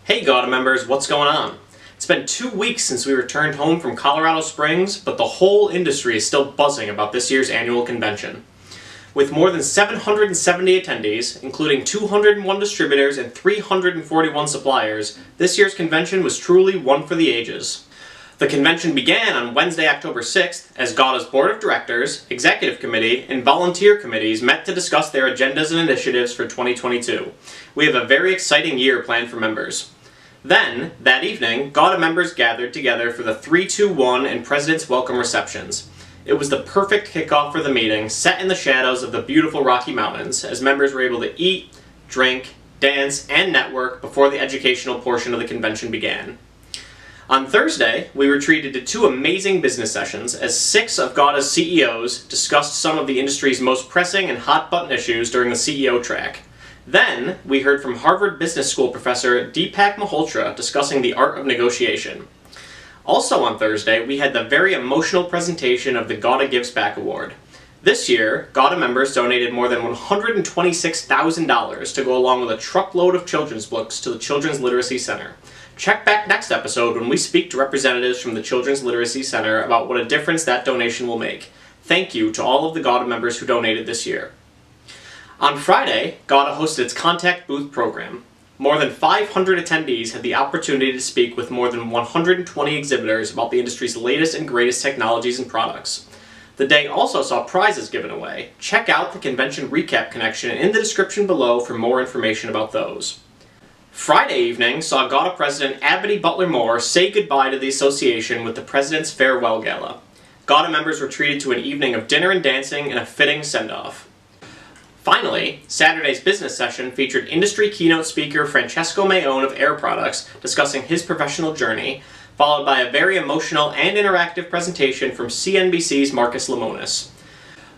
Hey GAWDA members, what's going on? It's been 2 weeks since we returned home from Colorado Springs, but the whole industry is still buzzing about this year's annual convention. With more than 770 attendees, including 201 distributors and 341 suppliers, this year's convention was truly one for the ages. The convention began on Wednesday, October 6th, as GAWDA's Board of Directors, Executive Committee, and Volunteer Committees met to discuss their agendas and initiatives for 2022. We have a very exciting year planned for members. Then, that evening, GAWDA members gathered together for the 3-2-1 and President's Welcome receptions. It was the perfect kickoff for the meeting, set in the shadows of the beautiful Rocky Mountains, as members were able to eat, drink, dance, and network before the educational portion of the convention began. On Thursday, we were treated to 2 amazing business sessions as 6 of GAWDA's CEOs discussed some of the industry's most pressing and hot-button issues during the CEO track. Then, we heard from Harvard Business School professor Deepak Malhotra discussing the art of negotiation. Also on Thursday, we had the very emotional presentation of the GAWDA Gives Back Award. This year, GAWDA members donated more than $126,000 to go along with a truckload of children's books to the Children's Literacy Center. Check back next episode when we speak to representatives from the Children's Literacy Center about what a difference that donation will make. Thank you to all of the GAWDA members who donated this year. On Friday, GAWDA hosted its Contact Booth program. More than 500 attendees had the opportunity to speak with more than 120 exhibitors about the industry's latest and greatest technologies and products. The day also saw prizes given away. Check out the convention recap connection in the description below for more information about those. Friday evening saw GAWDA President Abity Butler Moore say goodbye to the association with the President's Farewell Gala. GAWDA members were treated to an evening of dinner and dancing and a fitting send-off. Finally, Saturday's business session featured industry keynote speaker Francesco Mayone of Air Products discussing his professional journey, followed by a very emotional and interactive presentation from CNBC's Marcus Lemonis.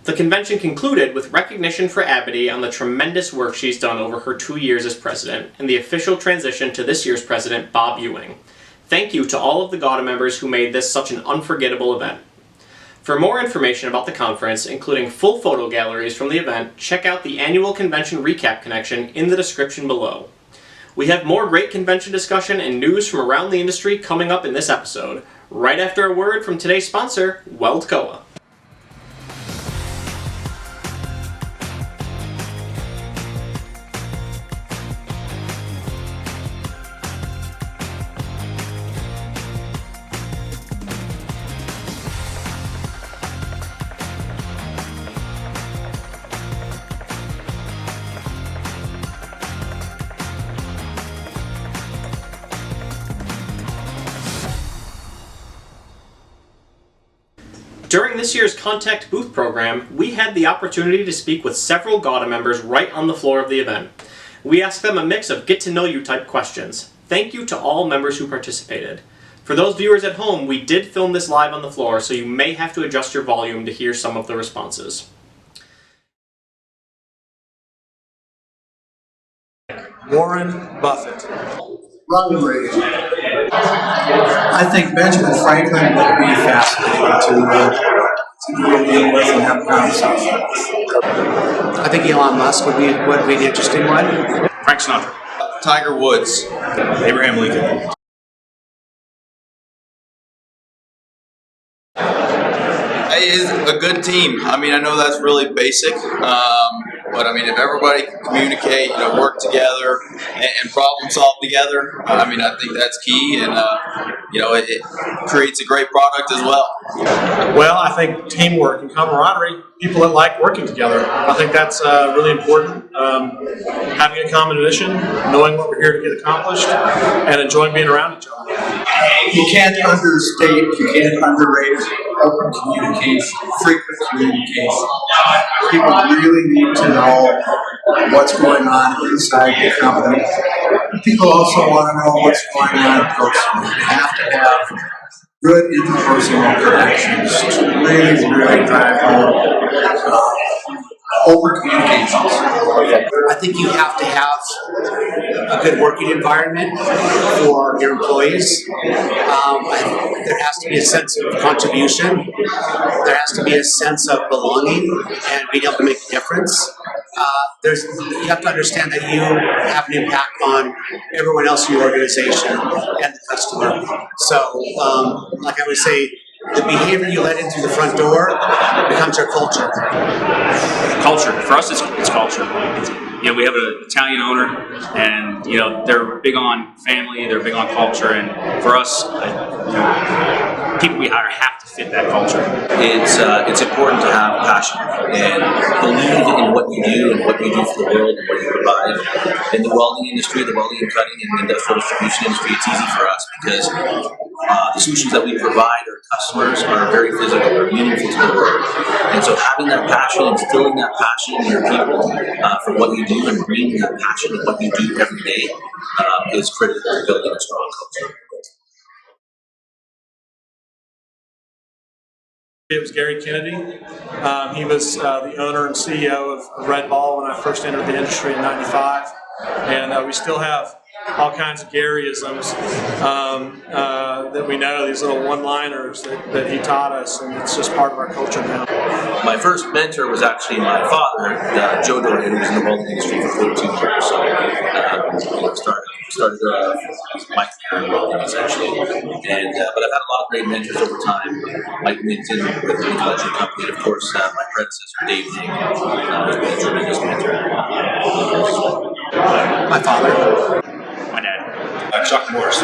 The convention concluded with recognition for Abity on the tremendous work she's done over her 2 years as president, and the official transition to this year's president, Bob Ewing. Thank you to all of the GAWDA members who made this such an unforgettable event. For more information about the conference, including full photo galleries from the event, check out the annual convention recap connection in the description below. We have more great convention discussion and news from around the industry coming up in this episode, right after a word from today's sponsor, Weldcoa. During this year's Contact Booth program, we had the opportunity to speak with several GAWDA members right on the floor of the event. We asked them a mix of get-to-know-you type questions. Thank you to all members who participated. For those viewers at home, we did film this live on the floor, so you may have to adjust your volume to hear some of the responses. Warren Buffett. Ronald Reagan. I think Benjamin Franklin would be fascinating to deal with and have a conversation. I think Elon Musk would be an interesting one. Frank Sinatra. Tiger Woods. Abraham Lincoln. It is a good team. I mean, I know that's really basic, but I mean, if everybody can communicate, work together and problem solve together, I mean, I think that's key, and it creates a great product as well. Well, I think teamwork and camaraderie, people that like working together. I think that's really important. Having a common mission, knowing what we're here to get accomplished, and enjoying being around each other. You can't understate, you can't underrate open communication, frequent communication. People really need to know what's going on inside the company. People also want to know what's going on personally. They have to have good interpersonal connections to really drive home open communications. I think you have to have a good working environment for your employees. There has to be a sense of contribution. There has to be a sense of belonging and being able to make a difference. you have to understand that you have an impact on everyone else in your organization and the customer. So, like I would say, the behavior you let in through the front door becomes your culture. Culture. For us, it's culture. We have an Italian owner, and they're big on family. They're big on culture, and for us, people we hire have to fit that culture. It's important to have passion and believe in what you do and what you do for the world and what you provide. In the welding industry, the welding and cutting and industrial distribution industry, it's easy for us because the solutions that we provide our customers are very physical, they're meaningful to the world. And so having that passion, instilling that passion in your people for what you do and bringing that passion in what you do every day is critical to building a strong culture. It was Gary Kennedy. He was the owner and CEO of Red Ball when I first entered the industry in '95. And we still have all kinds of Garyisms that we know, these little one-liners that he taught us, and it's just part of our culture now. My first mentor was actually my father, Joe Dory, who was in the welding industry for 42 years. So started my career in welding essentially. And but I've had a lot of great mentors over time. Mike Minton with the Collection Company, and of course my predecessor Dave Hing has been a tremendous mentor. My father. My dad. Chuck Norris.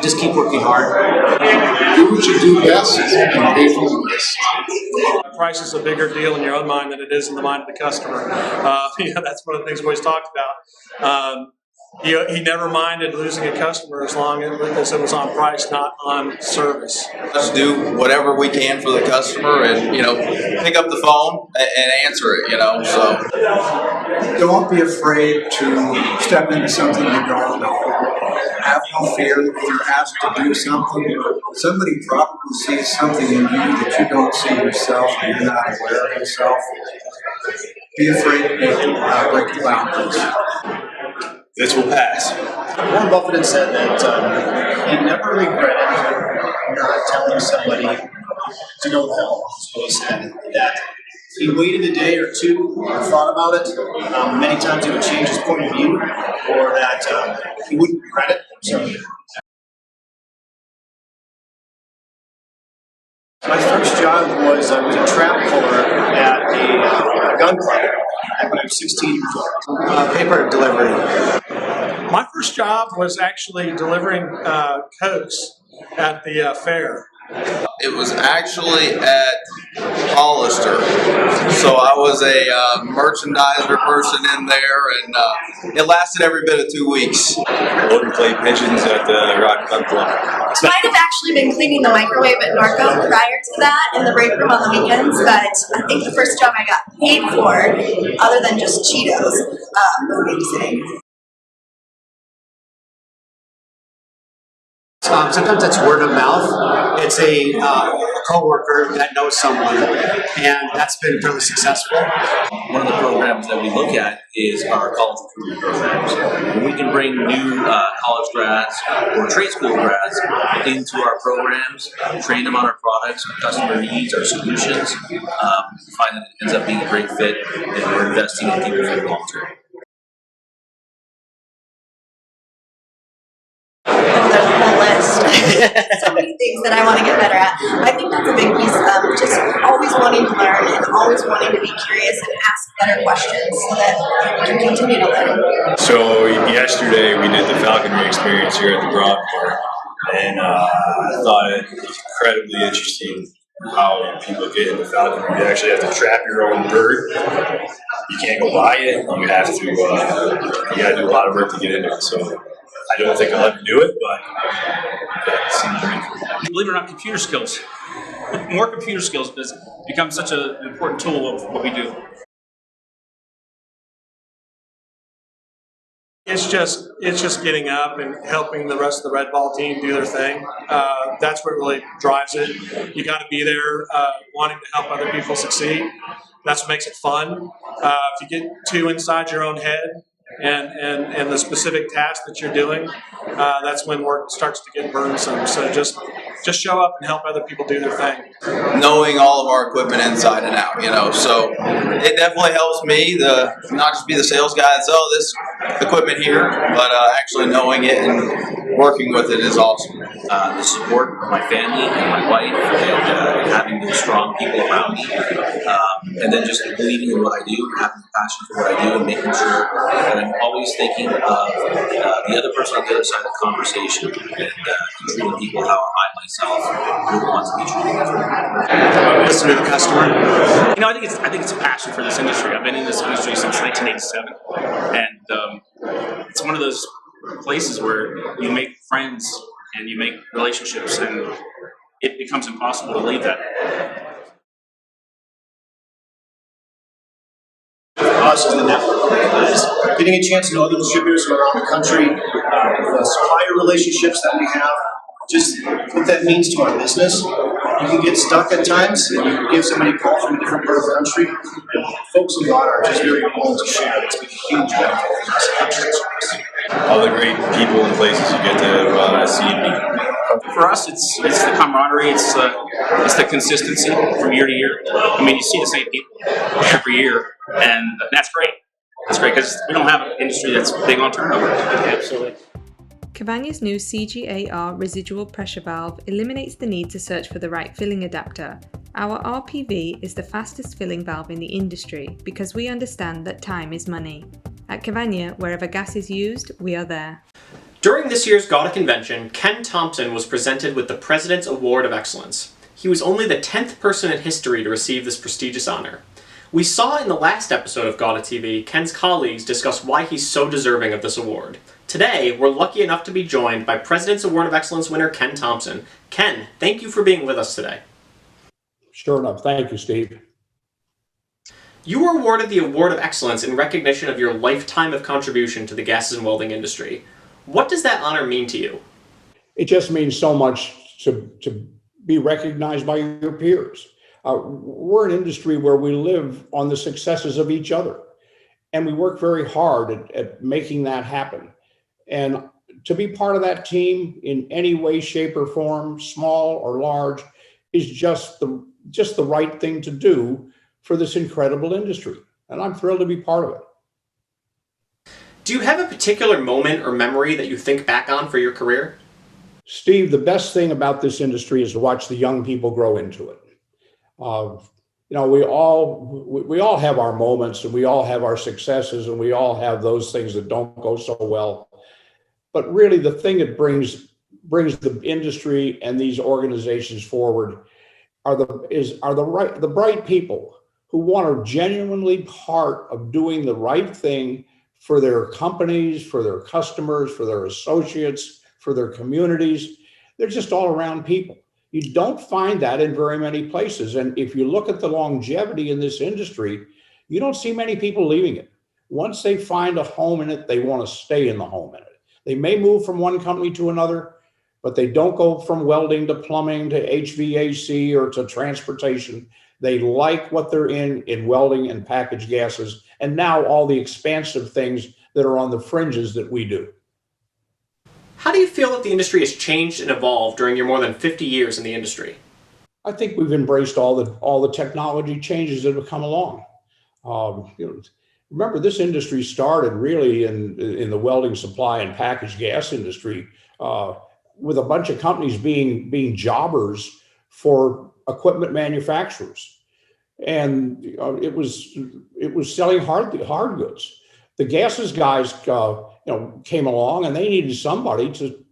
Just keep working hard. Do what you do best and pay for the rest. Price is a bigger deal in your own mind than it is in the mind of the customer. That's one of the things we always talked about. He never minded losing a customer as long as it was on price, not on service. Let's do whatever we can for the customer, and pick up the phone and answer it. So Don't be afraid to step into something you don't know. Have no fear if you're asked to do something. Somebody probably sees something in you that you don't see yourself and you're not aware of yourself. Be afraid to break the boundaries. This will pass. Warren Buffett had said that he never regretted not telling somebody to go to hell. So he said that he waited a day or two and thought about it. Many times he would change his point of view, or that he wouldn't regret it. So my first job was I was a trap puller at a gun club when I was 16 years old. Paper delivery. My first job was actually delivering Cokes at the fair. it was actually at Hollister. So I was a merchandiser person in there, and it lasted every bit of 2 weeks. Golden plate pigeons at the Rock Gun Club. Might have actually been cleaning the microwave at Norco prior to that in the break room on the weekends, but I think the first job I got paid for, other than just Cheetos, was babysitting. Sometimes it's word of mouth. It's a coworker that knows someone, and that's been fairly successful. One of the programs that we look at is our college recruitment programs. When we can bring new college grads or trade school grads into our programs, train them on our products, our customer needs, our solutions, we find that it ends up being a great fit, and we're investing in people for the long term. So many things that I want to get better at. I think that's a big piece of just always wanting to learn and always wanting to be curious and ask better questions so that we can continue to learn. So yesterday we did the falconry experience here at the Broadmoor, and I thought it was incredibly interesting how people get into falconry. You actually have to trap your own bird. You can't go buy it. You have to. You got to do a lot of work to get into it. So I don't think I'll ever do it, but it seems pretty cool. Believe it or not, computer skills. More computer skills has become such an important tool of what we do. It's just getting up and helping the rest of the Red Ball team do their thing. That's what really drives it. You got to be there wanting to help other people succeed. That's what makes it fun. If you get too inside your own head and the specific task that you're doing, that's when work starts to get burdensome. So just just show up and help other people do their thing. Knowing all of our equipment inside and out, so it definitely helps me to not just be the sales guy and say, oh, this equipment here, but actually knowing it and working with it is awesome. The support of my family and my wife, and having those strong people around me, and then just believing in what I do, having passion for what I do, and making sure that I'm always thinking of the other person on the other side of the conversation, and treating people how I myself would want to be treated. Listen to the customer. I think it's a passion for this industry. I've been in this industry since 1987, and it's one of those places where you make friends and you make relationships, and it becomes impossible to leave that. Us as the network is getting a chance to know other distributors from around the country, the supplier relationships that we have, just what that means to our business. You can get stuck at times, and you can give somebody a call from a different part of the country. And folks in GAWDA are just very willing to share. It's been a huge benefit for us. All the great people and places you get to see and meet. For us, it's the camaraderie, it's the consistency from year to year. I mean, you see the same people every year, and that's great. That's great because we don't have an industry that's big on turnover. Absolutely. Cavagna's new CGAR residual pressure valve eliminates the need to search for the right filling adapter. Our RPV is the fastest filling valve in the industry because we understand that time is money. At Cavagna, wherever gas is used, we are there. During this year's GAWDA convention, Ken Thompson was presented with the President's Award of Excellence. He was only the 10th person in history to receive this prestigious honor. We saw in the last episode of GAWDA TV, Ken's colleagues discuss why he's so deserving of this award. Today, we're lucky enough to be joined by President's Award of Excellence winner Ken Thompson. Ken, thank you for being with us today. Sure enough. Thank you, Steve. You were awarded the Award of Excellence in recognition of your lifetime of contribution to the gases and welding industry. What does that honor mean to you? It just means so much to be recognized by your peers. We're an industry where we live on the successes of each other, and we work very hard at making that happen. And to be part of that team in any way, shape, or form, small or large, is just the right thing to do for this incredible industry. And I'm thrilled to be part of it. Do you have a particular moment or memory that you think back on for your career? Steve, the best thing about this industry is to watch the young people grow into it. We all have our moments, and we all have our successes, and we all have those things that don't go so well. But really, the thing that brings the industry and these organizations forward are the bright people who want to genuinely part of doing the right thing for their companies, for their customers, for their associates, for their communities. They're just all around people. You don't find that in very many places. And if you look at the longevity in this industry, you don't see many people leaving it. Once they find a home in it, they want to stay in the home in it. They may move from one company to another, but they don't go from welding to plumbing to HVAC or to transportation. They like what they're in welding and packaged gases, and now all the expansive things that are on the fringes that we do. How do you feel that the industry has changed and evolved during your more than 50 years in the industry? I think we've embraced all the technology changes that have come along. Remember, this industry started really in the welding supply and packaged gas industry with a bunch of companies being jobbers for equipment manufacturers, and it was selling hard goods. The gases guys came along, and they needed somebody to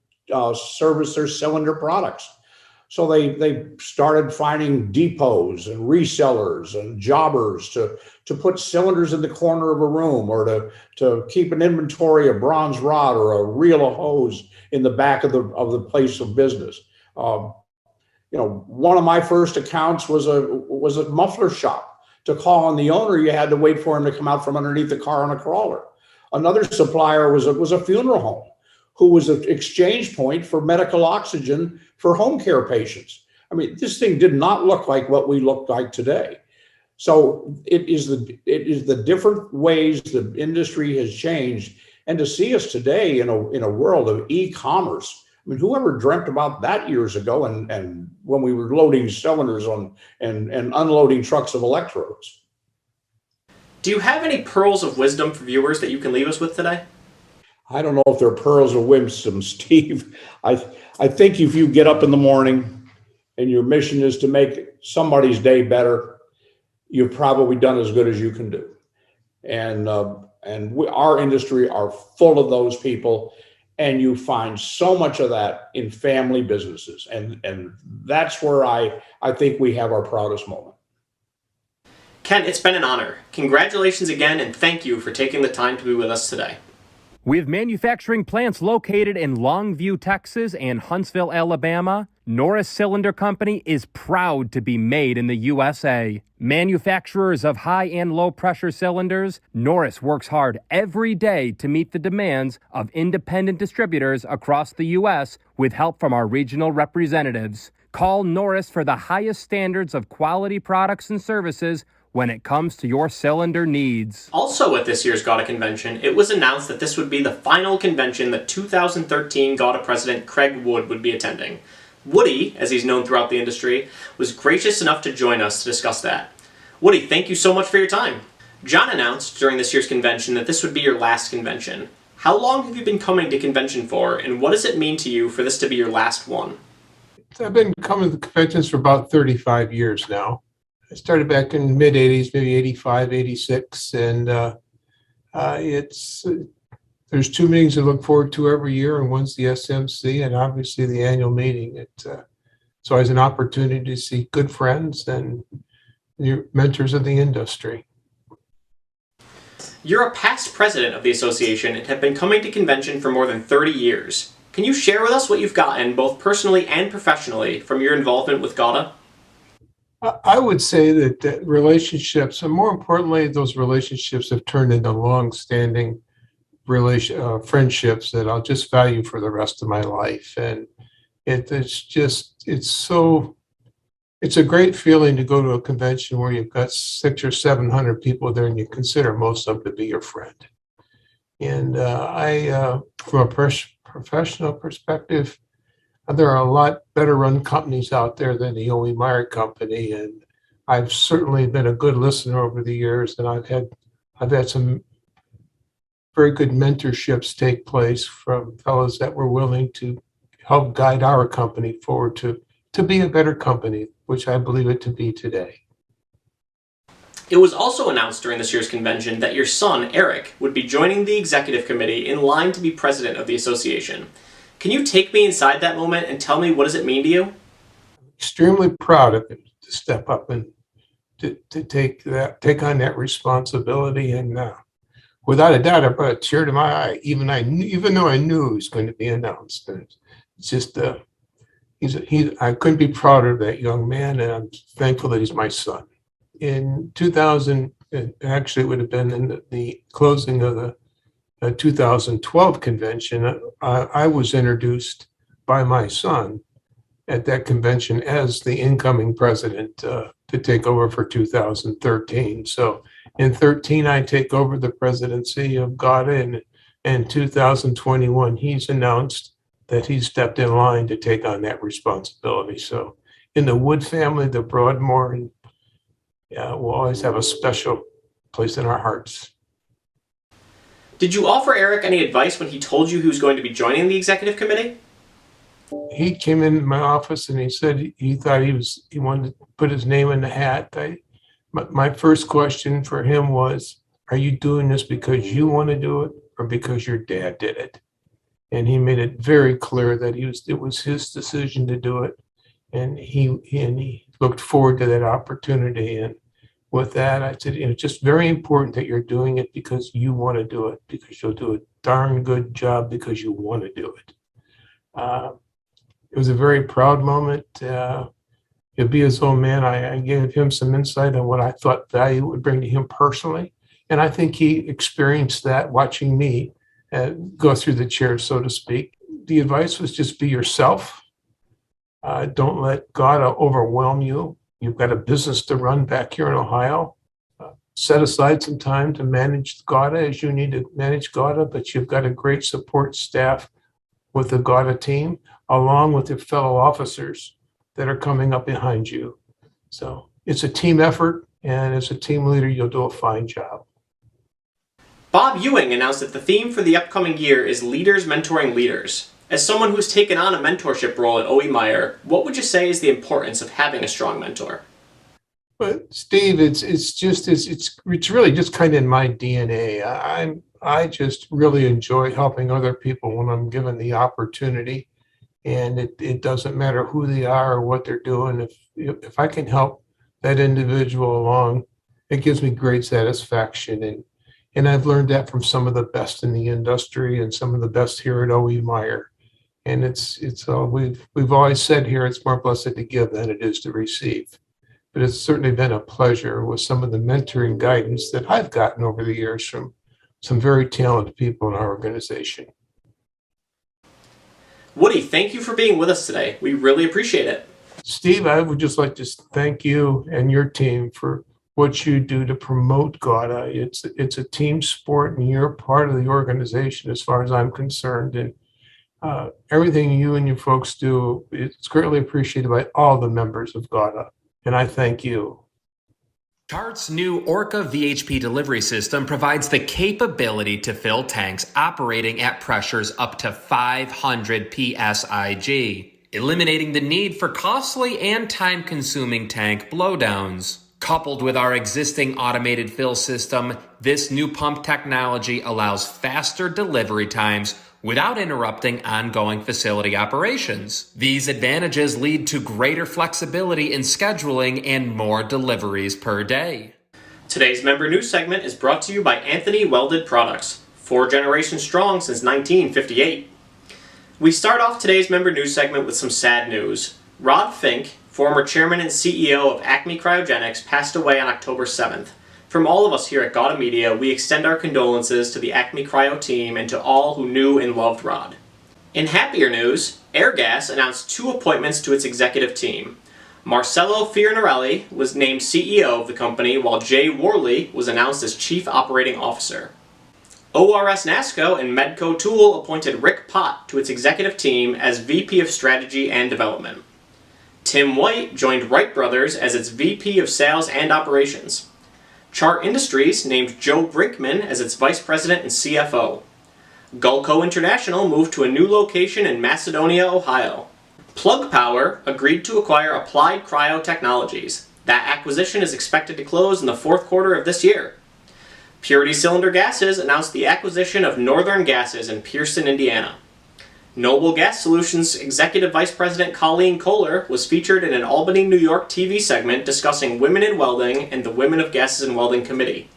service their cylinder products. So they started finding depots and resellers and jobbers to put cylinders in the corner of a room, or to keep an inventory of bronze rod or a reel of hose in the back of the place of business. One of my first accounts was a muffler shop. To call on the owner, you had to wait for him to come out from underneath the car on a crawler. Another supplier was a funeral home, who was an exchange point for medical oxygen for home care patients. I mean, this thing did not look like what we look like today. So it is the different ways the industry has changed. And to see us today in a world of e-commerce, I mean, whoever dreamt about that years ago and when we were loading cylinders on and unloading trucks of electrodes? Do you have any pearls of wisdom for viewers that you can leave us with today? I don't know if they're pearls of wisdom, Steve. I think if you get up in the morning and your mission is to make somebody's day better, you've probably done as good as you can do. And our industry are full of those people, and you find so much of that in family businesses, and that's where I think we have our proudest moment. Ken, it's been an honor. Congratulations again, and thank you for taking the time to be with us today. With manufacturing plants located in Longview, Texas and Huntsville, Alabama, Norris Cylinder Company is proud to be made in the USA. Manufacturers of high and low pressure cylinders, Norris works hard every day to meet the demands of independent distributors across the U.S. with help from our regional representatives. Call Norris for the highest standards of quality products and services when it comes to your cylinder needs. Also at this year's GAWDA convention, it was announced that this would be the final convention that 2013 GAWDA President Craig Wood would be attending. Woody, as he's known throughout the industry, was gracious enough to join us to discuss that. Woody, thank you so much for your time. John announced during this year's convention that this would be your last convention. How long have you been coming to convention for, and what does it mean to you for this to be your last one? I've been coming to conventions for about 35 years now. I started back in the mid-'80s, maybe 85, 86, and there's two meetings to look forward to every year, and one's the SMC and obviously the annual meeting. It's always an opportunity to see good friends and your mentors of the industry. You're a past president of the association and have been coming to convention for more than 30 years. Can you share with us what you've gotten, both personally and professionally, from your involvement with GAWDA? I would say that relationships, and more importantly, those relationships have turned into long-standing friendships that I'll just value for the rest of my life. And it's a great feeling to go to a convention where you've got 600 or 700 people there and you consider most of them to be your friend. And from a professional perspective, there are a lot better run companies out there than the O.E. Meyer Company, and I've certainly been a good listener over the years, and I've had some very good mentorships take place from fellows that were willing to help guide our company forward to be a better company, which I believe it to be today. It was also announced during this year's convention that your son, Eric, would be joining the executive committee in line to be president of the association. Can you take me inside that moment and tell me what does it mean to you? Extremely proud of him to step up and to take on that responsibility, and without a doubt, I brought a tear to my eye. Even though I knew he was going to be announced, and it's just I couldn't be prouder of that young man, and I'm thankful that he's my son. In 2000, actually, it would have been in the closing of the 2012 convention, I was introduced by my son at that convention as the incoming president to take over for 2013. So in 13, I take over the presidency of GAWDA, and in 2021, he's announced that he stepped in line to take on that responsibility. So in the Wood family, the Broadmoor, and we'll always have a special place in our hearts. Did you offer Eric any advice when he told you he was going to be joining the executive committee? He came in my office and he said he thought he wanted to put his name in the hat. My first question for him was, are you doing this because you want to do it or because your dad did it? And he made it very clear that it was his decision to do it, and he looked forward to that opportunity. And with that, I said, it's just very important that you're doing it because you want to do it, because you'll do a darn good job because you want to do it. It was a very proud moment. He'll be his own man. I gave him some insight on what I thought value would bring to him personally. And I think he experienced that watching me go through the chair, so to speak. The advice was just be yourself. Don't let GAWDA overwhelm you. You've got a business to run back here in Ohio. Set aside some time to manage GAWDA as you need to manage GAWDA, but you've got a great support staff with the GAWDA team, along with your fellow officers that are coming up behind you. So it's a team effort, and as a team leader, you'll do a fine job. Bob Ewing announced that the theme for the upcoming year is Leaders Mentoring Leaders. As someone who's taken on a mentorship role at O.E. Meyer, what would you say is the importance of having a strong mentor? But Steve, it's really just kind of in my DNA. I just really enjoy helping other people when I'm given the opportunity, and it doesn't matter who they are or what they're doing. If I can help that individual along, it gives me great satisfaction. And I've learned that from some of the best in the industry and some of the best here at O.E. Meyer. And we've always said here, it's more blessed to give than it is to receive. But it's certainly been a pleasure with some of the mentoring guidance that I've gotten over the years from some very talented people in our organization. Woody, thank you for being with us today. We really appreciate it. Steve, I would just like to thank you and your team for what you do to promote GAWDA. It's a team sport, and you're part of the organization as far as I'm concerned. And everything you and your folks do, it's greatly appreciated by all the members of GAWDA. And I thank you. Chart's new Orca VHP delivery system provides the capability to fill tanks operating at pressures up to 500 psig, eliminating the need for costly and time-consuming tank blowdowns. Coupled with our existing automated fill system, this new pump technology allows faster delivery times without interrupting ongoing facility operations. These advantages lead to greater flexibility in scheduling and more deliveries per day. Today's member news segment is brought to you by Anthony Welded Products, 4 generations strong since 1958. We start off today's member news segment with some sad news. Rod Fink, former chairman and CEO of Acme Cryogenics, passed away on October 7th. From all of us here at GAWDA Media, we extend our condolences to the Acme Cryo team and to all who knew and loved Rod. In happier news, Airgas announced 2 appointments to its executive team. Marcello Fiornarelli was named CEO of the company, while Jay Worley was announced as Chief Operating Officer. ORS NASCO and Medco Tool appointed Rick Pott to its executive team as VP of Strategy and Development. Tim White joined Wright Brothers as its VP of Sales and Operations. Chart Industries named Joe Brinkman as its Vice President and CFO. Gulco International moved to a new location in Macedonia, Ohio. Plug Power agreed to acquire Applied Cryo Technologies. That acquisition is expected to close in the 4th quarter of this year. Purity Cylinder Gases announced the acquisition of Northern Gases in Pearson, Indiana. Noble Gas Solutions Executive Vice President Colleen Kohler was featured in an Albany, New York TV segment discussing women in welding and the Women of Gases and Welding Committee.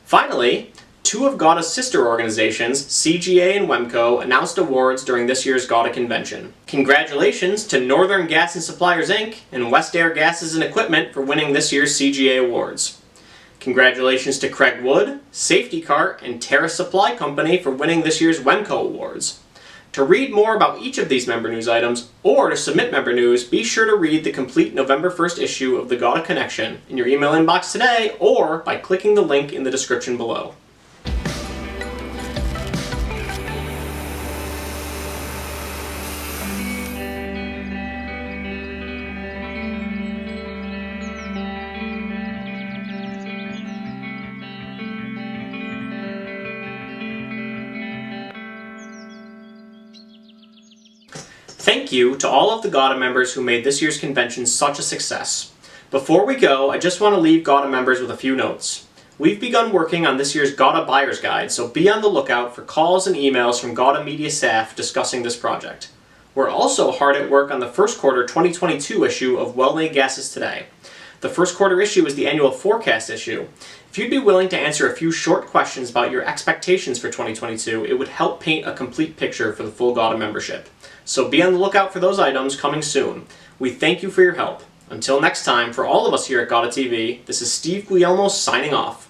Finally, 2 of GAWDA's sister organizations, CGA and WEMCO, announced awards during this year's GAWDA convention. Congratulations to Northern Gas and Suppliers Inc. and West Air Gases and Equipment for winning this year's CGA awards. Congratulations to Craig Wood, Safety Cart, and Terra Supply Company for winning this year's WEMCO awards. To read more about each of these member news items, or to submit member news, be sure to read the complete November 1st issue of the GAWDA Connection in your email inbox today, or by clicking the link in the description below. Thank you to all of the GAWDA members who made this year's convention such a success. Before we go, I just want to leave GAWDA members with a few notes. We've begun working on this year's GAWDA Buyer's Guide, so be on the lookout for calls and emails from GAWDA Media staff discussing this project. We're also hard at work on the first quarter 2022 issue of Welding Gases Today. The first quarter issue is the annual forecast issue. If you'd be willing to answer a few short questions about your expectations for 2022, it would help paint a complete picture for the full GAWDA membership. So be on the lookout for those items coming soon. We thank you for your help. Until next time, for all of us here at GAWDA TV, this is Steve Guillermo signing off.